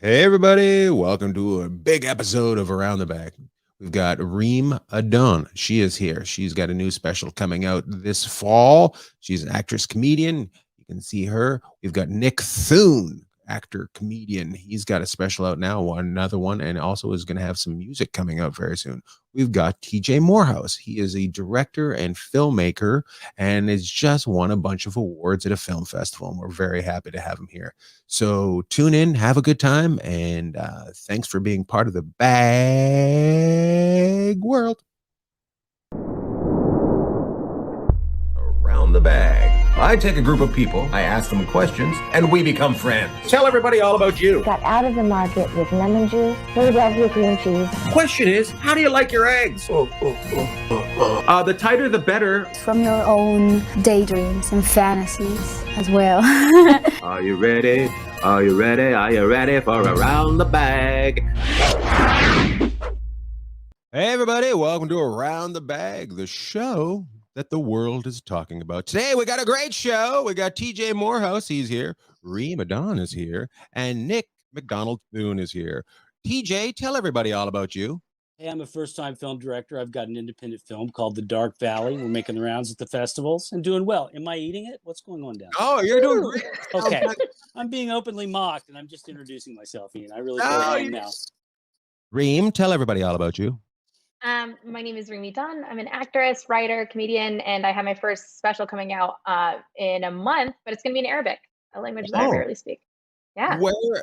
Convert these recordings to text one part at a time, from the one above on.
Hey everybody, welcome to a big episode of Around the Bagg. We've got Reem Edan. She is here. She's got a new special coming out this fall. She's an actress comedian. You can see her. We've got Nick Thune, actor comedian. He's got a special out now, another one, and also is going to have some music coming out very soon. We've got TJ Morehouse. He is a director and filmmaker and has just won a bunch of awards at a film festival, and we're very happy to have him here. So tune in, have a good time, and thanks for being part of the bag world. Around the Bagg. I take a group of people, I ask them questions, and we become friends. Tell everybody all about you. Got out of the market with lemon juice, Philadelphia cream cheese. Question is, how do you like your eggs? The tighter the better. From your own daydreams and fantasies as well. Are you ready? Are you ready? Are you ready for Around the Bagg? Hey everybody, welcome to Around the Bagg, the show that the world is talking about. Today we got a great show. We got TJ Morehouse, he's here. Reem Edan is here. And Nick McDonald Thune is here. TJ, tell everybody all about you. Hey, I'm a first-time film director. I've got an independent film called The Dark Valley. We're making the rounds at the festivals and doing well. Am I eating it? What's going on down there? Oh, you're doing great. Okay. I'm being openly mocked, and I'm just introducing myself, Ian. I really feel I am now. Reem, tell everybody all about you. My name is Reem Edan. I'm an actress, writer, comedian, and I have my first special coming out in a month, but it's going to be in Arabic, a language that I rarely speak. Yeah.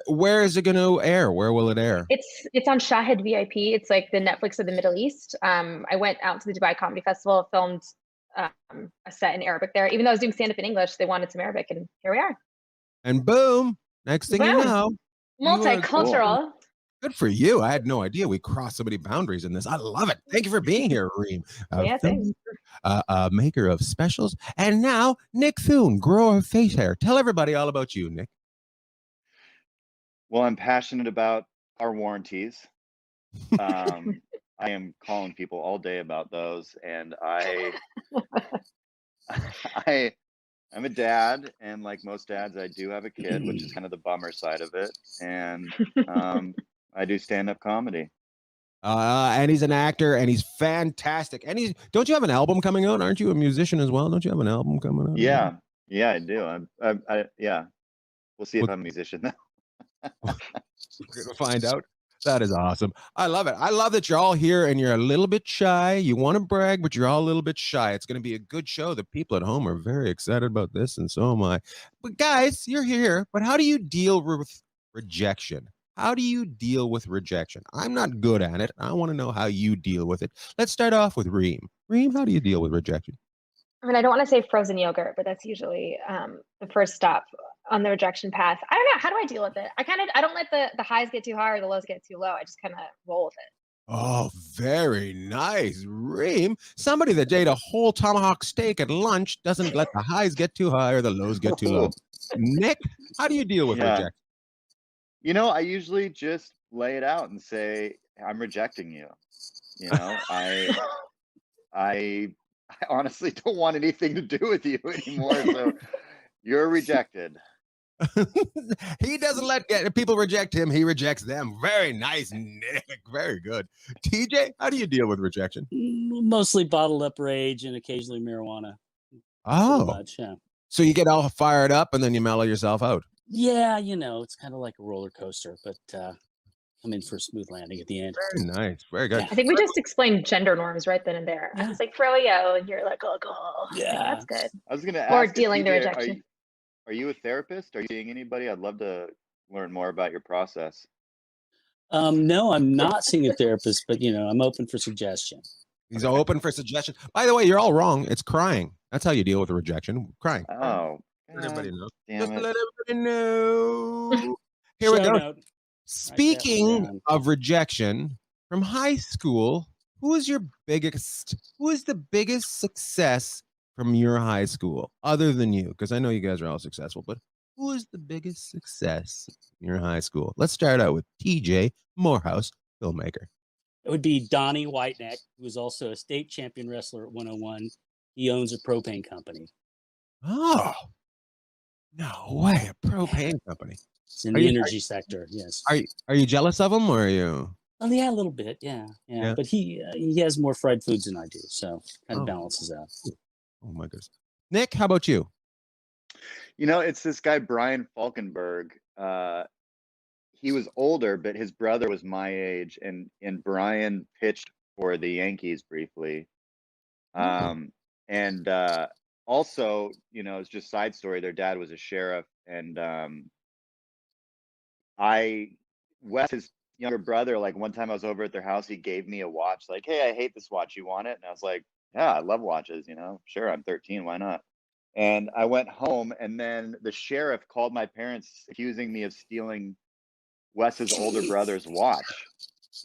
Where is it going to air? Where will it air? It's on Shahid VIP. It's like the Netflix of the Middle East. I went out to the Dubai Comedy Festival, filmed a set in Arabic there. Even though I was doing stand-up in English, they wanted some Arabic, and here we are. And boom, next thing you know. Multicultural. Good for you. I had no idea we crossed so many boundaries in this. I love it. Thank you for being here, Reem. Maker of specials. And now, Nick Thune, grower of face hair. Tell everybody all about you, Nick. Well, I'm passionate about our warranties. I am calling people all day about those. And I'm a dad, and like most dads, I do have a kid, which is kind of the bummer side of it. And I do stand-up comedy. And he's an actor, and he's fantastic. And don't you have an album coming out? Aren't you a musician as well? Don't you have an album coming out? Yeah, I do. Yeah. We'll see if I'm a musician now. We're gonna find out. That is awesome. I love it. I love that you're all here and you're a little bit shy. You want to brag, but you're all a little bit shy. It's going to be a good show. The people at home are very excited about this, and so am I. But guys, you're here. But how do you deal with rejection? How do you deal with rejection? I'm not good at it. I want to know how you deal with it. Let's start off with Reem. Reem, how do you deal with rejection? I mean, I don't want to say frozen yogurt, but that's usually the first stop on the rejection path. I don't know. How do I deal with it? I don't let the highs get too high or the lows get too low. I just kind of roll with it. Oh, very nice. Reem, somebody that ate a whole tomahawk steak at lunch doesn't let the highs get too high or the lows get too low. Nick, how do you deal with rejection? You know, I usually just lay it out and say, I'm rejecting you. You know, I honestly don't want anything to do with you anymore. So you're rejected. He doesn't let people reject him. He rejects them. Very nice, Nick. Very good. TJ, how do you deal with rejection? Mostly bottled up rage and occasionally marijuana. Oh, much, yeah. So you get all fired up and then you mellow yourself out. Yeah, you know, it's kind of like a roller coaster, but I'm in for a smooth landing at the end. Very nice. Very good. I think we just explained gender norms right then and there. I was like, froyo, and you're like, alcohol. Yeah, that's good. I was going to ask. Or dealing the rejection. Are you a therapist? Are you seeing anybody? I'd love to learn more about your process. No, I'm not seeing a therapist, but you know, I'm open for suggestion. He's open for suggestion. By the way, you're all wrong. It's crying. That's how you deal with a rejection. Crying. Oh, let everybody know. Just let everybody know. Here we go. Speaking of rejection from high school, who is the biggest success from your high school other than you? Because I know you guys are all successful, but who is the biggest success in your high school? Let's start out with TJ Morehouse, filmmaker. It would be Donnie Whiteneck, who is also a state champion wrestler at 101. He owns a propane company. Oh, no way. A propane company. It's in the energy sector. Yes. Are you jealous of him, or are you? Oh yeah, a little bit. Yeah. But he has more fried foods than I do, so kind of balances out. Oh my goodness. Nick, how about you? It's this guy Brian Falkenberg. He was older, but his brother was my age, and Brian pitched for the Yankees briefly. And also, it's just side story. Their dad was a sheriff, and Wes, his younger brother, like one time I was over at their house, he gave me a watch, like, "Hey, I hate this watch. You want it?" And I was like, "Yeah, I love watches. Sure, I'm 13. Why not?" And I went home, and then the sheriff called my parents, accusing me of stealing Wes's older brother's watch.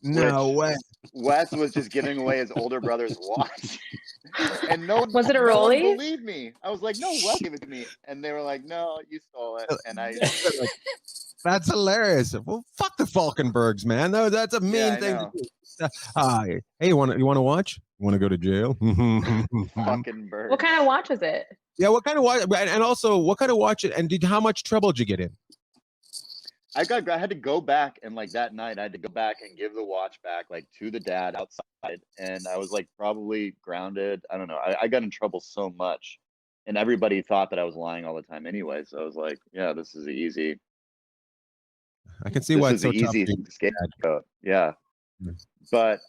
No way. Wes was just giving away his older brother's watch. And no one Was it a no one Rollie? believed me. I was like, "No, Wes gave it to me." And they were like, "No, you stole it." And I That's hilarious. Well, fuck the Falkenbergs, man. No, that's a mean thing to do. Hey, you want to watch? You want to go to jail? fucking bird. What kind of watch was it? Yeah, what kind of watch? And also, what kind of watch? And how much trouble did you get in? I had to go back, and like that night I had to go back and give the watch back, like, to the dad outside, and I was like probably grounded. I don't know. I got in trouble so much, and everybody thought that I was lying all the time anyway. So I was like, yeah, this is easy. I can see why it's so tough. Easy scapegoat. Yeah. Mm. But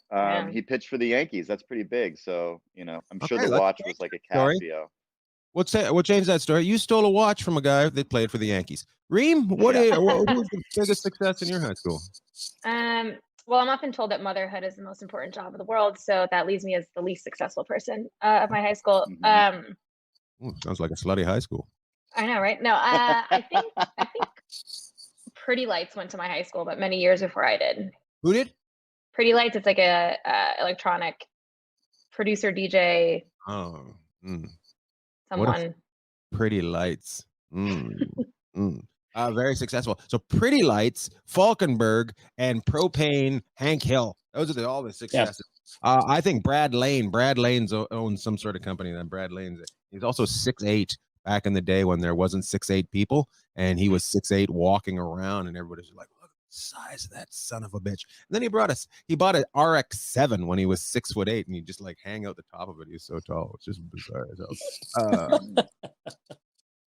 he pitched for the Yankees. That's pretty big. So, I'm sure the watch was like a Casio. We'll change that story. You stole a watch from a guy that played for the Yankees. Reem, what was the biggest success in your high school? Well, I'm often told that motherhood is the most important job in the world, so that leaves me as the least successful person of my high school. Ooh, sounds like a slutty high school. I know, right? No, I think Pretty Lights went to my high school, but many years before I did. Who did? Pretty Lights. It's like a electronic producer DJ. Oh, Someone. Pretty Lights. Very successful. So Pretty Lights, Falkenberg, and Propane, Hank Hill. Those are all the successes. Yeah. I think Brad Lane's owns some sort of company. Then Brad Lane's. He's also 6'8" back in the day when there wasn't 6'8" people, and he was 6'8" walking around, and everybody was like, "Look at the size of that son of a bitch." And then he bought an RX-7 when he was 6'8", and he just like hang out the top of it. He was so tall. It's just bizarre.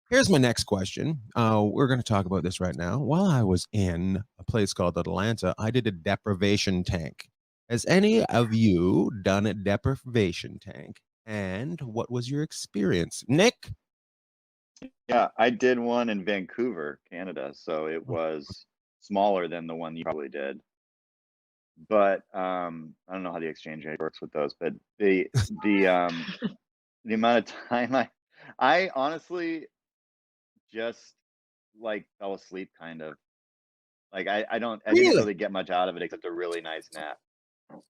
Here's my next question. We're going to talk about this right now. While I was in a place called Atlanta, I did a deprivation tank. Has any of you done a deprivation tank? And what was your experience? Nick? Yeah, I did one in Vancouver, Canada. So it was smaller than the one you probably did. But I don't know how the exchange rate works with those. But the amount of time I honestly just like fell asleep, kind of. Like I didn't really get much out of it except a really nice nap.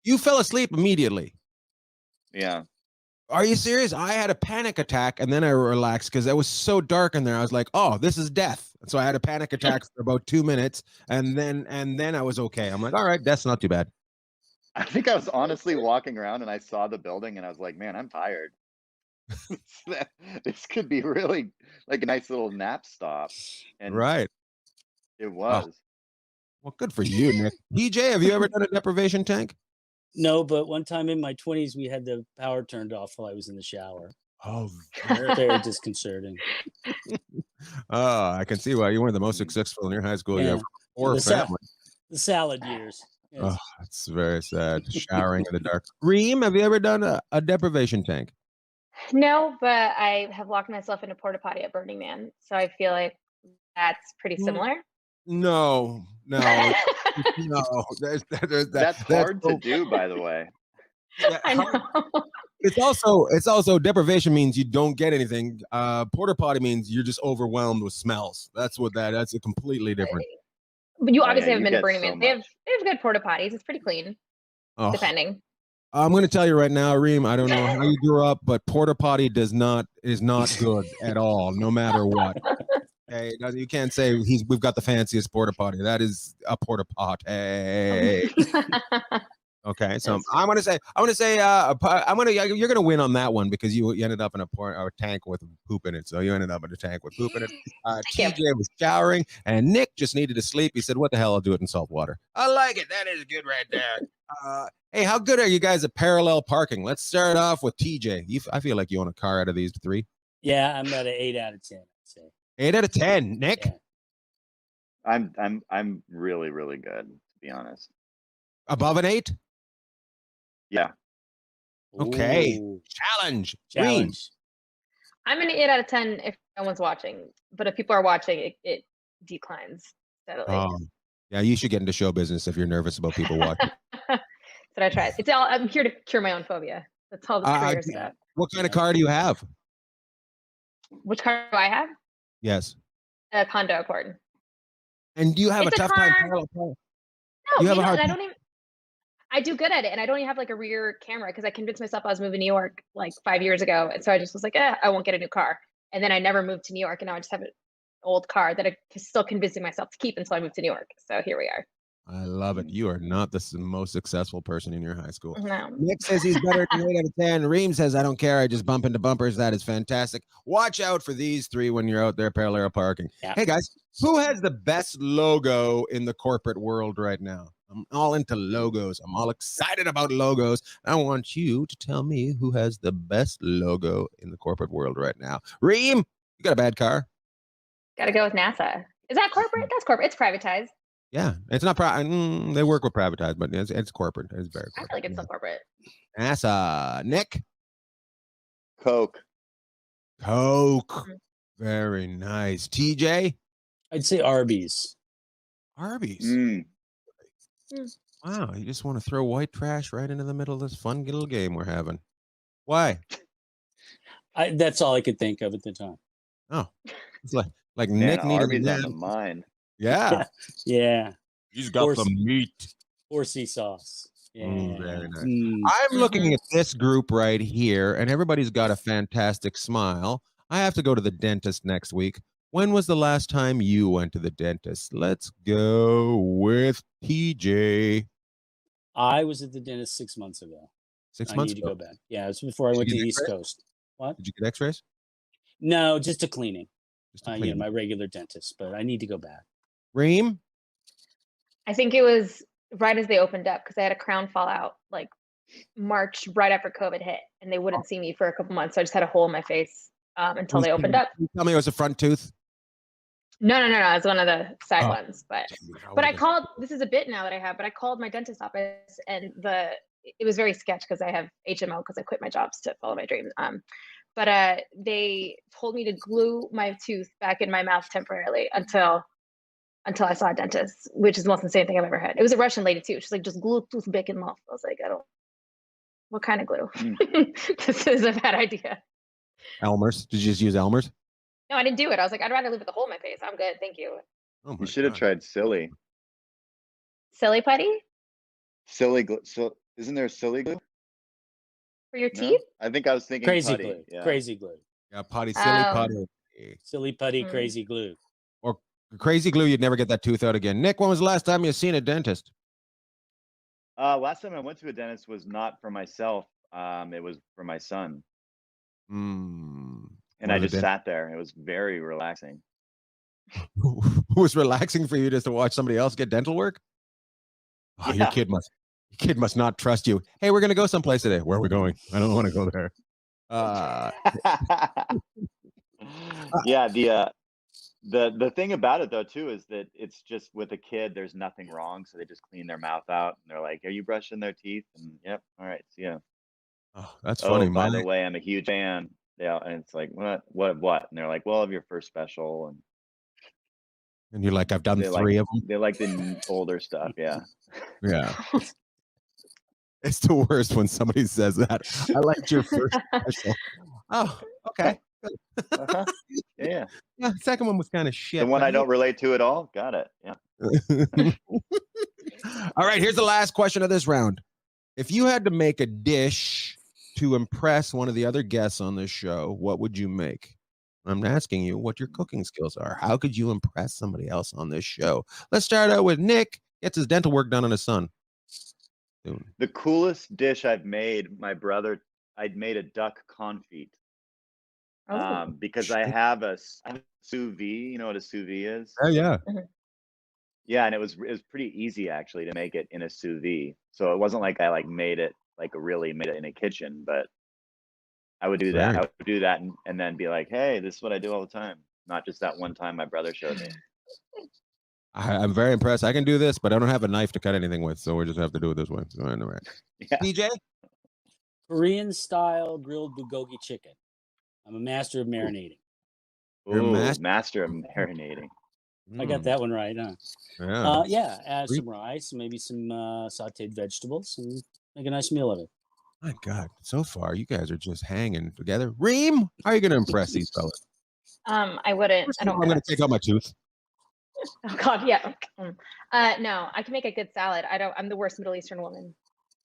You fell asleep immediately? Yeah. Are you serious? I had a panic attack and then I relaxed because it was so dark in there. I was like, "Oh, this is death." So I had a panic attack for about 2 minutes, and then I was okay. I'm like, "All right, that's not too bad." I think I was honestly walking around and I saw the building and I was like, "Man, I'm tired." This could be really like a nice little nap stop. And right. It was. Oh. Well, good for you, Nick. TJ, have you ever done a deprivation tank? No, but one time in my 20s, we had the power turned off while I was in the shower. Oh, very disconcerting. Oh, I can see why you were the most successful in your high school. Yeah. Or family. The salad years. Yes. Oh, it's very sad. Showering in the dark. Reem, have you ever done a deprivation tank? No, but I have locked myself in a porta potty at Burning Man, so I feel like that's pretty similar. No. No. That's hard to do, by the way. Yeah, I know. It's also deprivation means you don't get anything. Porta potty means you're just overwhelmed with smells. That's a completely different. But you obviously haven't been to Burning Man. They have good porta potties. It's pretty clean, depending. I'm going to tell you right now, Reem, I don't know how you grew up, but porta potty is not good at all, no matter what. Okay, you can't say we've got the fanciest porta potty. That is a porta potty. Okay, so Yes. I'm gonna say, you're gonna win on that one because you ended up in a tank with poop in it. So you ended up in a tank with poop in it. Thank you. TJ was showering, and Nick just needed to sleep. He said, "What the hell? I'll do it in salt water." I like it. That is good right there. Hey, how good are you guys at parallel parking? Let's start off with TJ. I feel like you own a car out of these three. Yeah, I'm about an 8 out of 10. I'd say. 8 out of 10. Nick, Yeah. I'm really, really good, to be honest. above an 8. Yeah. Okay. Ooh, Challenge. challenge. I'm an 8 out of 10 if no one's watching, but if people are watching, it declines steadily. Oh, yeah. You should get into show business if you're nervous about people watching. That's what I tried. I'm here to cure my own phobia. That's all the career stuff. What kind of car do you have? Which car do I have? Yes. A Honda Accord. And do you have It's a a tough time car. parallel parking? No, You have a and hard I time. don't even. I do good at it, and I don't even have like a rear camera because I convinced myself I was moving to New York like 5 years ago, and so I just was like, I won't get a new car, and then I never moved to New York, and now I just have an old car that I'm still convincing myself to keep until I move to New York. So here we are. I love it. You are not the most successful person in your high school. No. Nick says he's better than 8 out of 10. Reem says, I don't care. I just bump into bumpers. That is fantastic. Watch out for these three when you're out there parallel parking. Yeah. Hey, guys, who has the best logo in the corporate world right now? I'm all into logos. I'm all excited about logos. I want you to tell me who has the best logo in the corporate world right now. Reem, you got a bad car? Got to go with NASA. Is that corporate? That's corporate. It's privatized. Yeah, it's not. They work with privatized, but it's corporate. It's very corporate. I feel like it's still corporate. NASA. Nick. Coke. Coke. Very nice. TJ. I'd say Arby's. Arby's. Mm. Wow, you just want to throw white trash right into the middle of this fun little game we're having. Why? That's all I could think of at the time. Oh, it's like Man, Nick needed Arby's a on the nap. mind. Yeah, Yeah. he's got got the the meat. Horsey sauce. Yeah. Very nice. Mm. I'm looking at this group right here, and everybody's got a fantastic smile. I have to go to the dentist next week. When was the last time you went to the dentist? Let's go with TJ. I was at the dentist 6 months ago. 6 I months need to ago. go back. Yeah, it was before I Did went you to get East X-rays? Coast. What? Did you get X-rays? No, just a cleaning. Just a You know, cleaning. my regular dentist, but I need to go back. Reem? I think it was right as they opened up because I had a crown fall out like March right after COVID hit, and they wouldn't see me for a couple months. So I just had a hole in my face until they opened up. Can you tell me it was a front tooth? No, it was one of the side Oh. ones. But I called. This is a bit now that I have, but I called my dentist office, and it was very sketch because I have HMO because I quit my jobs to follow my dreams. But they told me to glue my tooth back in my mouth temporarily until I saw a dentist, which is the most insane thing I've ever had. It was a Russian lady too. She's like, just glue tooth back in mouth. I was like, what kind of glue? This is a bad idea. Elmer's. Did you just use Elmer's? No, I didn't do it. I was like, I'd rather live with a hole in my face. I'm good, thank you. Oh my You should have God. tried silly. Silly putty Silly glue. So isn't there silly glue? for your No? teeth? I think I was thinking Crazy putty. glue. Yeah. Crazy glue. Yeah, potty, silly Oh. potty. Silly putty, Mm. crazy glue. Or crazy glue, you'd never get that tooth out again. Nick, when was the last time you seen a dentist? Last time I went to a dentist was not for myself. It was for my son, Hmm. and I just sat there. It was very relaxing. was relaxing for you just to watch somebody else get dental work? Oh, Yeah. your kid must not trust you. Hey, we're gonna go someplace today. Where are we going? I don't want to go there. Yeah, the thing about it though too is that it's just with a kid, there's nothing wrong, so they just clean their mouth out and they're like, "Are you brushing their teeth?" And yep, all right, see ya. Oh, that's funny. Oh, by the way, I'm a huge fan. Yeah, and it's like, what? And they're like, well, of your first special, And you're like, I've done they three of them. they like the older stuff. Yeah. Yeah. It's the worst when somebody says that. I liked your first special. Oh, okay. Uh-huh. Yeah. Yeah, the second one was kind of shit. The one but I don't relate to at all. Got it. Yeah. All right, here's the last question of this round. If you had to make a dish to impress one of the other guests on this show, what would you make? I'm asking you what your cooking skills are. How could you impress somebody else on this show? Let's start out with Nick. Gets his dental work done on his son. Thune. The coolest dish I've made, I'd made a duck confit. Because I have a sous vide. You know what a sous vide is? Oh yeah. Yeah, and it was pretty easy actually to make it in a sous vide. So it wasn't like I made it in a kitchen, but I would do that. I would do that and then be like, hey, this is what I do all the time. Not just that one time my brother showed me. I'm very impressed. I can do this, but I don't have a knife to cut anything with, so we just have to do it this way. So I know, right? Yeah. TJ? Korean style grilled bulgogi chicken. I'm a master of marinating. Ooh, master of marinating. I got that one right, huh? Yeah. Add some rice, maybe some sauteed vegetables, and make a nice meal of it. My God, so far you guys are just hanging together. Reem, how are you going to impress these fellas? I wouldn't. I don't. I'm going to take out my tooth. Oh God, yeah. No, I can make a good salad. I'm the worst Middle Eastern woman.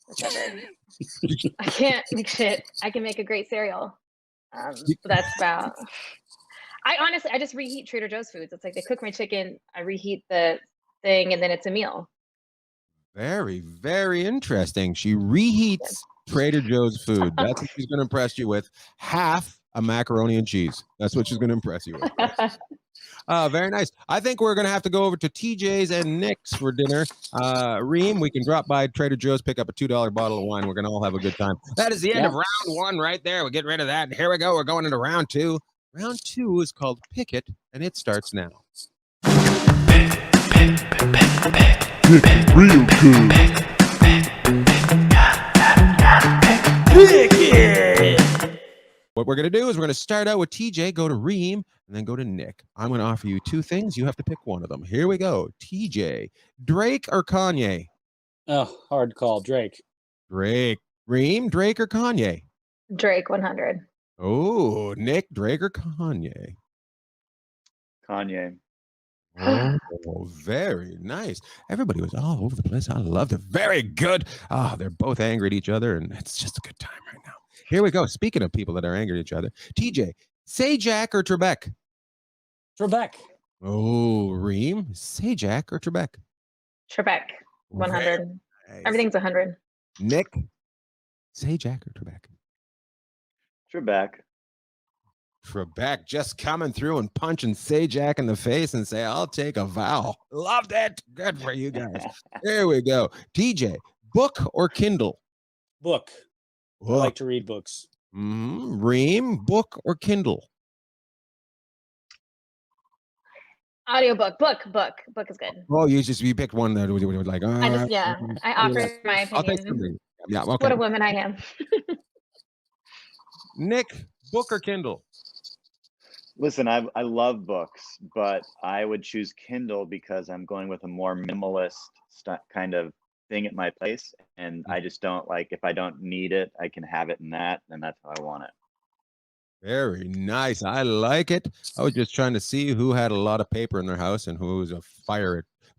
Whatever. I can't make shit. I can make a great cereal. But that's about. I just reheat Trader Joe's foods. It's like they cook my chicken, I reheat the thing, and then it's a meal. Very, very interesting. She reheats Trader Joe's food. That's what she's going to impress you with. Half a macaroni and cheese. That's what she's going to impress you with. Very nice. I think we're going to have to go over to TJ's and Nick's for dinner. Reem, we can drop by Trader Joe's, pick up a $2 bottle of wine. We're going to all have a good time. That is the end of round one right there. We'll get rid of that. Here we go. We're going into round two. Round two is called Pick It, and it starts now. Real good. Pick it. What we're going to do is we're going to start out with TJ, go to Reem, and then go to Nick. I'm going to offer you two things. You have to pick one of them. Here we go. TJ, Drake or Kanye? Oh, hard call. Drake. Drake. Reem, Drake or Kanye? Drake 100. Oh, Nick, Drake or Kanye? Kanye. Oh, very nice. Everybody was all over the place. I loved it. Very good. They're both angry at each other, and it's just a good time right now. Here we go. Speaking of people that are angry at each other, TJ, Sajak or Trebek? Trebek. Oh, Reem, Sajak or Trebek? Trebek 100. Nice. Everything's 100. Nick, Sajak or Trebek? Trebek. Trebek just coming through and punching Sajak in the face and say, I'll take a Vowel. Loved it. Good for you guys. There we go. TJ, book or Kindle? Book. I like to read books. Reem, book or Kindle? Audiobook. Book is good. Oh, you picked one that was like, I offer my opinion. I'll take something. Yeah, okay. What a woman I am. Nick, book or Kindle? Listen, I love books, but I would choose Kindle because I'm going with a more minimalist kind of thing at my place, and I just don't like, if I don't need it, I can have it in that, and that's how I want it. Very nice. I like it. I was just trying to see who had a lot of paper in their house and who was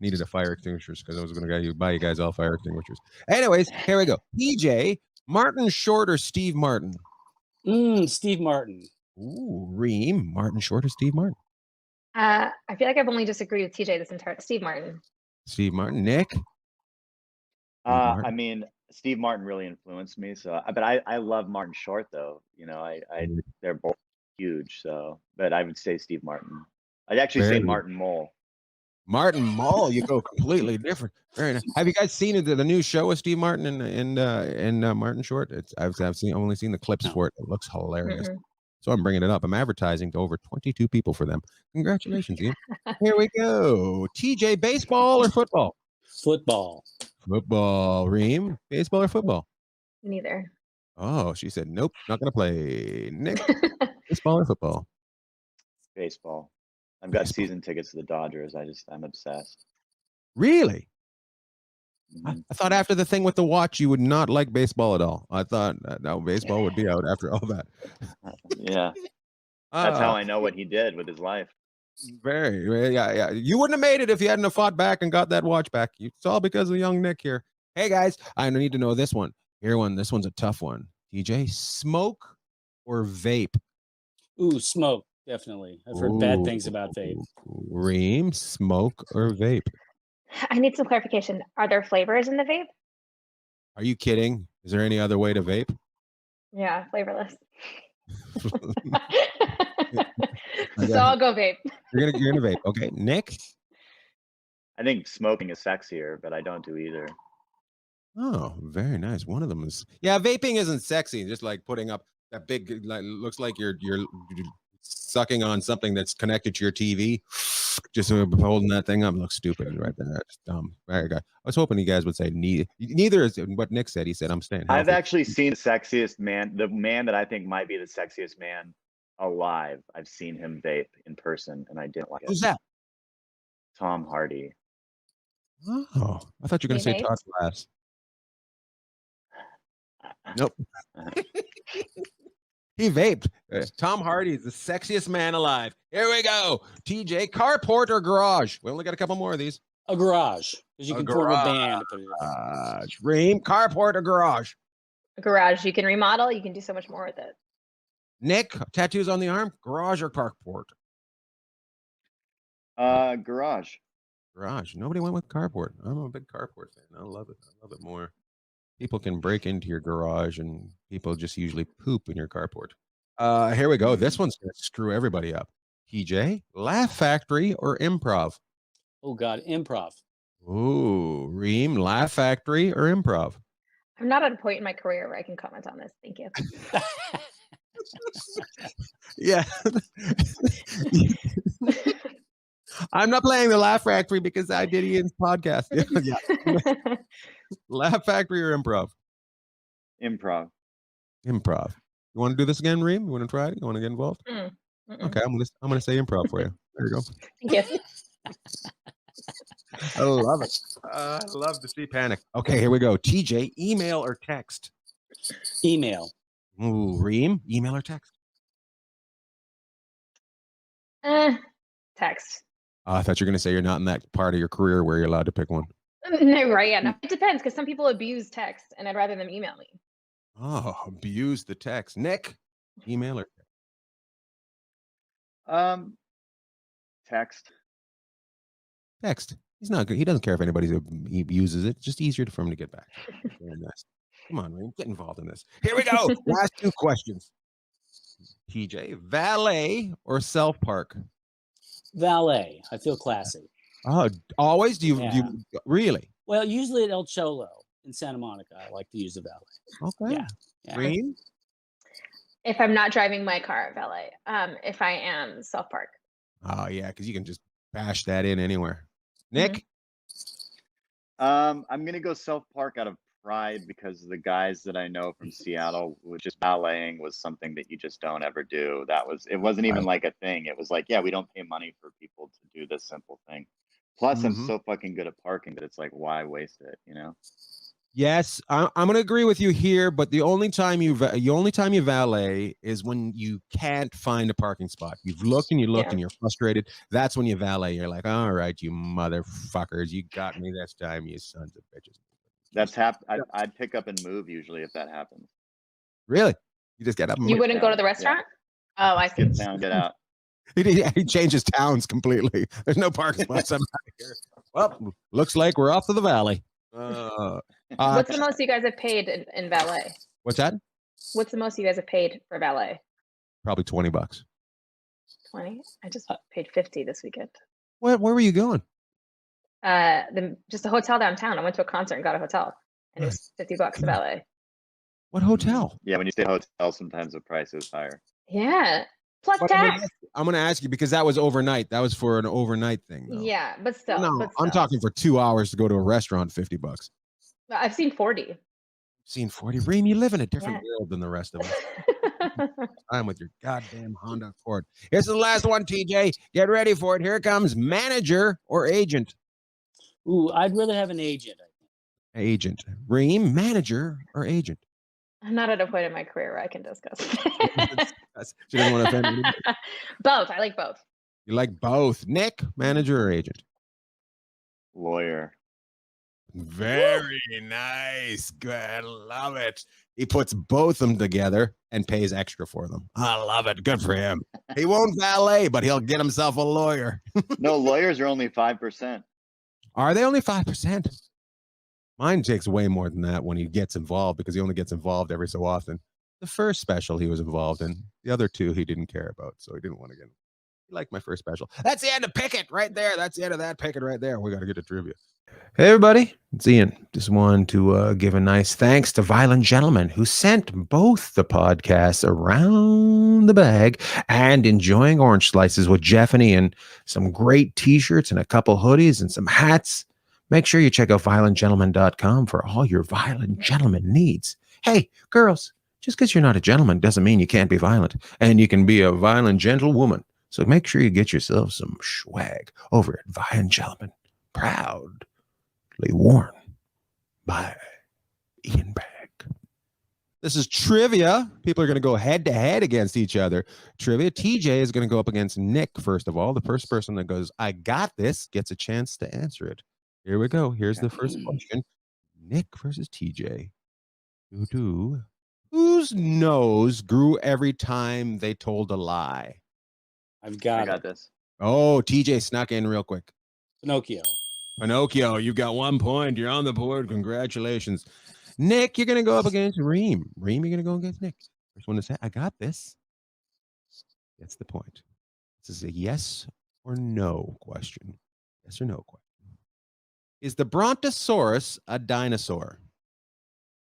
needed a fire extinguishers, because I was going to buy you guys all fire extinguishers. Anyways, here we go. TJ, Martin Short or Steve Martin? Steve Martin. Ooh, Reem, Martin Short or Steve Martin? I feel like I've only disagreed with TJ this entire Steve Martin. Steve Martin. Nick? I mean, Steve Martin really influenced me. So, but I love Martin Short though. You know, they're both huge. So, but I would say Steve Martin. I'd actually say Martin Mull. Martin Mull, you go completely different. Very nice. Have you guys seen the new show with Steve Martin and Martin Short? I've only seen the clips for it. It looks hilarious. So I'm bringing it up. I'm advertising to over 22 people for them. Congratulations, Ian. Here we go. TJ, baseball or football? Football. Football. Reem, baseball or football? Neither. Oh, she said, nope, not going to play. Nick, baseball or football? Baseball. I've got season tickets to the Dodgers. I'm obsessed. Really? I thought after the thing with the watch, you would not like baseball at all. I thought no, baseball would be out after all that. Yeah. That's how I know what he did with his life. Very, yeah. You wouldn't have made it if you hadn't have fought back and got that watch back. It's all because of young Nick here. Hey, guys, I need to know this one. This one's a tough one. TJ, smoke or vape? Ooh, smoke, definitely. I've heard bad things about vape. Reem, smoke or vape? I need some clarification. Are there flavors in the vape? Are you kidding? Is there any other way to vape? Yeah, flavorless. Okay. So I'll go vape. You're gonna vape. Okay, Nick. I think smoking is sexier, but I don't do either. Oh, very nice. One of them is vaping isn't sexy. Just like putting up that big, like looks like you're sucking on something that's connected to your TV. Just holding that thing up looks stupid right there. That's dumb. Very good. I was hoping you guys would say neither is what Nick said. He said I'm staying healthy. I've actually seen the sexiest man, the man that I think might be the sexiest man alive. I've seen him vape in person, and I didn't like it. Who's that? Tom Hardy. Oh, I thought you were gonna He say Todd Glass. Nope. He vaped. Tom Hardy is the sexiest man alive. Here we go. TJ, carport or garage? We only got a couple more of these. A garage, because you can form a band to put it in. Reem, carport or garage? A garage. You can remodel. You can do so much more with it. Nick, tattoos on the arm, garage or carport? Garage. Garage. Nobody went with carport. I'm a big carport fan. I love it. I love it more. People can break into your garage, and people just usually poop in your carport. Here we go. This one's going to screw everybody up. TJ, Laugh Factory or improv? Oh God, improv. Ooh, Reem, Laugh Factory or improv? I'm not at a point in my career where I can comment on this. Thank you. Yeah. I'm not playing the Laugh Factory because I did Ian's podcast. Yeah. Laugh Factory or improv? Improv. Improv. You want to do this again, Reem? You want to try it? You want to get involved? Okay, I'm gonna say improv for you. There you go. Thank you. I love it. I love to see panic. Okay, here we go. TJ, email or text? Email. Ooh, Reem, email or text? Text. Oh, I thought you were gonna say you're not in that part of your career where you're allowed to pick one. No, right? Yeah, no. It depends because some people abuse text, and I'd rather them email me. Oh, abuse the text. Nick, email or Text. text? He's not good. He doesn't care if anybody he uses it. It's just easier for him to get back. Very nice. Come on, Reem, get involved in this. Here we go. Last two questions. TJ, valet or self park? Valet. I feel classy. Oh, always? Do you really? Well, usually at El Cholo in Santa Monica, I like to use the valet. Okay. Yeah. Reem? If I'm not driving my car, valet. If I am, self park. Oh yeah, because you can just bash that in anywhere. Nick? I'm gonna go self park out of pride because the guys that I know from Seattle, which just valeting was something that you just don't ever do. It wasn't even like a thing. It was like, yeah, we don't pay money for people to do this simple thing. Plus, I'm so fucking good at parking that it's like, why waste it? You know? Yes, I'm going to agree with you here, but the only time you valet is when you can't find a parking spot. You've looked and you look and you're frustrated. That's when you valet. You're like, all right, you motherfuckers, you got me this time, you sons of bitches. That's I'd pick up and move usually if that happens. Really? You just get up and You move? wouldn't go to the restaurant? Yeah. Oh, I see. Get down, get out. He changes towns completely. There's no parking spots. I'm out here. Well, looks like we're off to the valley. What's the most you guys have paid in valet? What's that? What's the most you guys have paid for valet? Probably $20. 20? I just paid 50 this weekend. Where were you going? Just a hotel downtown. I went to a concert and got a hotel, and it was $50 a valet. What hotel? Yeah, when you stay at a hotel, sometimes the price is higher. Yeah, plus tax. I'm gonna ask you because that was overnight. That was for an overnight thing. Though. Yeah, but still. No, I'm talking for 2 hours to go to a restaurant. $50. I've seen 40. Seen 40. Reem, you live in a different world than the rest of us. I'm with your goddamn Honda Accord. Here's the last one, TJ. Get ready for it. Here it comes. Manager or agent? Ooh, I'd rather have an agent. Agent. Reem, manager or agent? I'm not at a point in my career where I can discuss. She doesn't want to offend anybody. Both. I like both. You like both. Nick, manager or agent? Lawyer. Very nice. Good. Love it. He puts both of them together and pays extra for them. I love it. Good for him. He won't valet, but he'll get himself a lawyer. No, lawyers are only 5%. Are they only 5%? Mine takes way more than that when he gets involved, because he only gets involved every so often. The first special he was involved in, the other two he didn't care about, so he didn't want to get. He liked my first special. That's the end of Picket right there. That's the end of that Picket right there. We got to get to trivia. Hey, everybody. It's Ian. Just wanted to give a nice thanks to Violent Gentleman, who sent both the podcasts Around the Bag and Enjoying Orange Slices with Jeff and Ian some great t-shirts and a couple hoodies and some hats. Make sure you check out violentgentleman.com for all your Violent Gentleman needs. Hey, girls, just because you're not a gentleman doesn't mean you can't be violent. And you can be a violent gentlewoman. So make sure you get yourself some swag over at Violent Gentleman. Proudly worn by Ian Bagg. This is trivia. People are going to go head to head against each other. Trivia. TJ is going to go up against Nick, first of all. The first person that goes, I got this, gets a chance to answer it. Here we go. Here's the first question. Nick versus TJ. Whose nose grew every time they told a lie? I I got got this. Oh, TJ snuck in real quick. Pinocchio. Pinocchio, you got 1 point. You're on the board. Congratulations. Nick, you're going to go up against Reem. Reem, you're going to go against Nick. First one to say, I got this. That's the point. This is a yes or no question. Yes or no question. Is the Brontosaurus a dinosaur?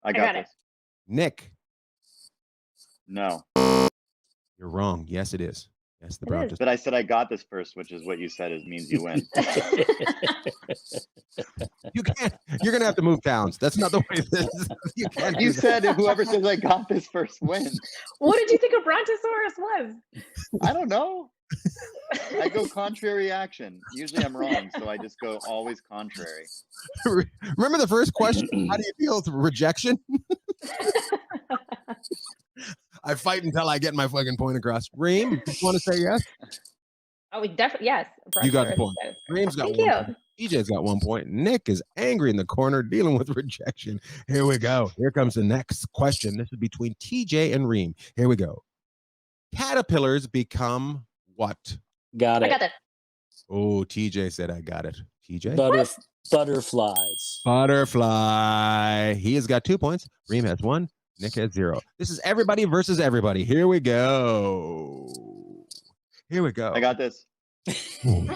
I got got it. this. Nick, No, you're wrong. Yes, it is. Yes, the It is. Brontosaurus. but I said I got this first, which is what you said. It means you win. You can't. You're going to have to move towns. That's not the way this is. You can't. You do that. said whoever says I got this first wins. What did you think a brontosaurus was? I don't know. I go contrary action. Usually I'm wrong, so I just go always contrary. Remember the first question? How do you feel with rejection? I fight until I get my fucking point across. Reem, you want to say yes? Oh, we definitely yes. You got the Brontosaurus point. is Reem's got Thank 1 you. point. EJ's got 1 point. Nick is angry in the corner dealing with rejection. Here we go. Here comes the next question. This is between TJ and Reem. Here we go. Caterpillars become what? Got I it. got this. Oh, TJ said I got it. TJ? Butterflies. Butterfly. He has got 2 points. Reem has 1. Nick has 0. This is everybody versus everybody. Here we go. Here we go. I got this. Ooh,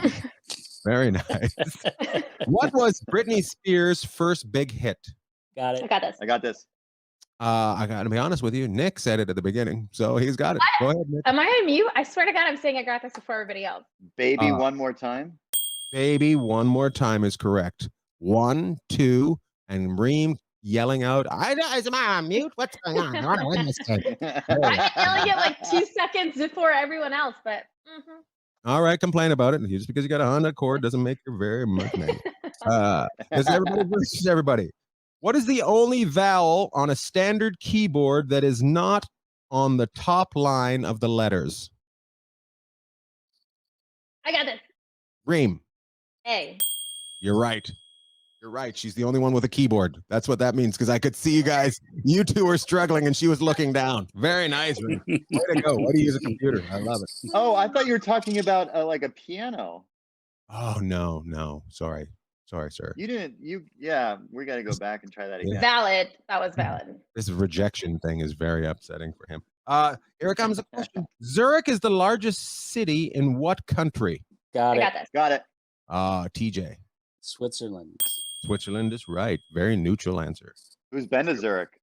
very nice. What was Britney Spears' first big hit? Got I it. got this. I got this. I got to be honest with you. Nick said it at the beginning, so he's got it. Go ahead, Nick. Am I on mute? I swear to God, I'm saying I got this before everybody else. Baby, one more time. Baby, one more time is correct. 1, 2, and Reem yelling out, am I on mute? What's going on? I want to win this game. I'm yelling it like 2 seconds before everyone else, but All right, complain about it. Just because you got a Honda Accord doesn't make you very much money. Because everybody versus everybody. What is the only vowel on a standard keyboard that is not on the top line of the letters? I got this. Reem, A. you're right. You're right. She's the only one with a keyboard. That's what that means, because I could see you guys. You two were struggling, and she was looking down. Very nice, Reem. Way to go. Way to use a computer. I love it. Oh, I thought you were talking about like a piano. Oh, no. Sorry, sir. You didn't. Yeah. We got to go back and try that again. Valid. That was valid. This rejection thing is very upsetting for him. Here comes a question. Zurich is the largest city in what country? Got I it. got this. Got it. TJ. Switzerland. Switzerland is right. Very neutral answer. Who's been to Zurich?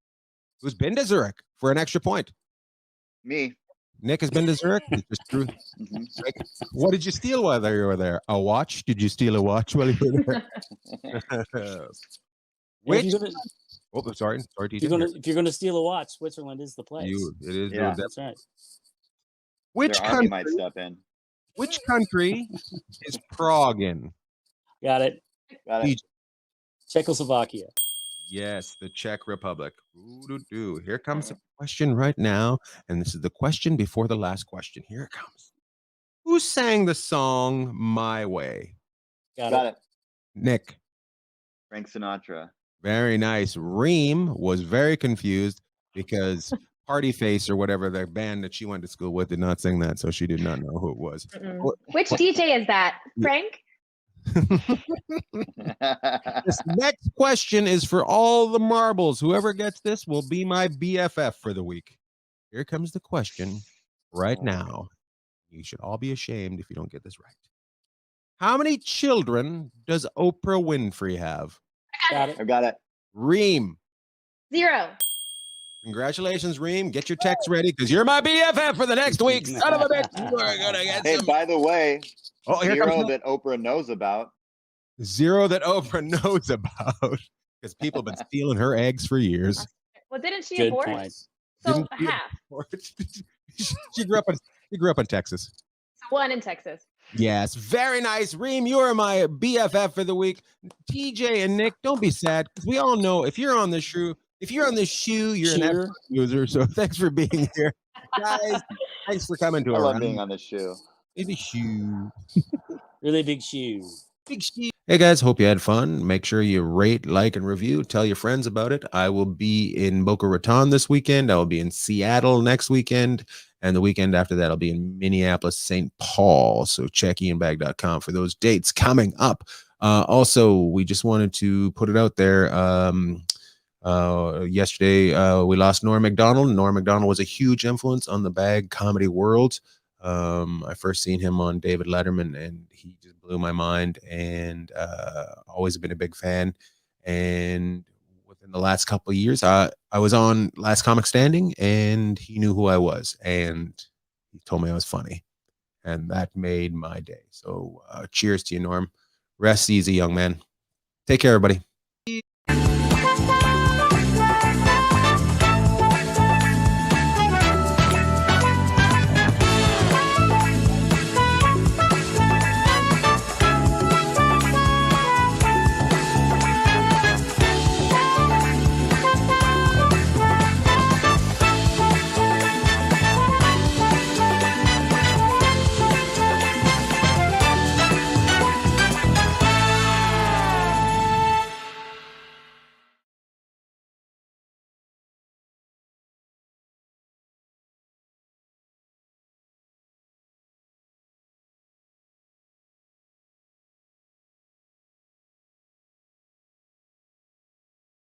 Who's been to Zurich for an extra point? Me. Nick has been to Zurich. He just drew. Mhm. What did you steal while you were there? A watch? Did you steal a watch while you were there? Which? Oh, sorry, TJ. If you're gonna steal a watch, Switzerland is the place. It is. Yeah. That's right. Which Their army country? might step in. Which country is Prague in? Got it. Got it. Czechoslovakia. Yes, the Czech Republic. Ooh-doo-doo. Here comes a question right now, and this is the question before the last question. Here it comes. Who sang the song My Way? Got it. Nick. Frank Sinatra. Very nice. Reem was very confused because Party Face or whatever, the band that she went to school with, did not sing that, so she did not know who it was. Which DJ is that? Frank? This next question is for all the marbles. Whoever gets this will be my BFF for the week. Here comes the question right now. You should all be ashamed if you don't get this right. How many children does Oprah Winfrey have? Got it. I've got it. Reem. 0. Congratulations, Reem. Get your text ready because you're my BFF for the next week. Son of a bitch. You are going to get Hey, some. by the way, Oh, here 0 comes that Oprah knows about. 0 that Oprah knows about because people have been stealing her eggs for years. Well, didn't she Good abort? point. So Didn't she half. she grew up in Texas. 1 in Texas. Yes, very nice. Reem, you are my BFF for the week. TJ and Nick, don't be sad because we all know if you're on this shoe, you're an Sure. absolute loser. So thanks for being here, guys. Thanks for coming to I our love being on this shoe. Maybe shoe. Really big shoe. Big shoe. Hey guys, hope you had fun. Make sure you rate, like, and review. Tell your friends about it. I will be in Boca Raton this weekend. I will be in Seattle next weekend. And the weekend after that, I'll be in Minneapolis, St. Paul. So check ianbag.com for those dates coming up. Also, we just wanted to put it out there. Yesterday, we lost Norm Macdonald. Norm Macdonald was a huge influence on the Bag comedy world. I first seen him on David Letterman, and he just blew my mind. And always been a big fan. And within the last couple of years, I was on Last Comic Standing, and he knew who I was, and he told me I was funny, and that made my day. So cheers to you, Norm. Rest easy, young man. Take care, everybody.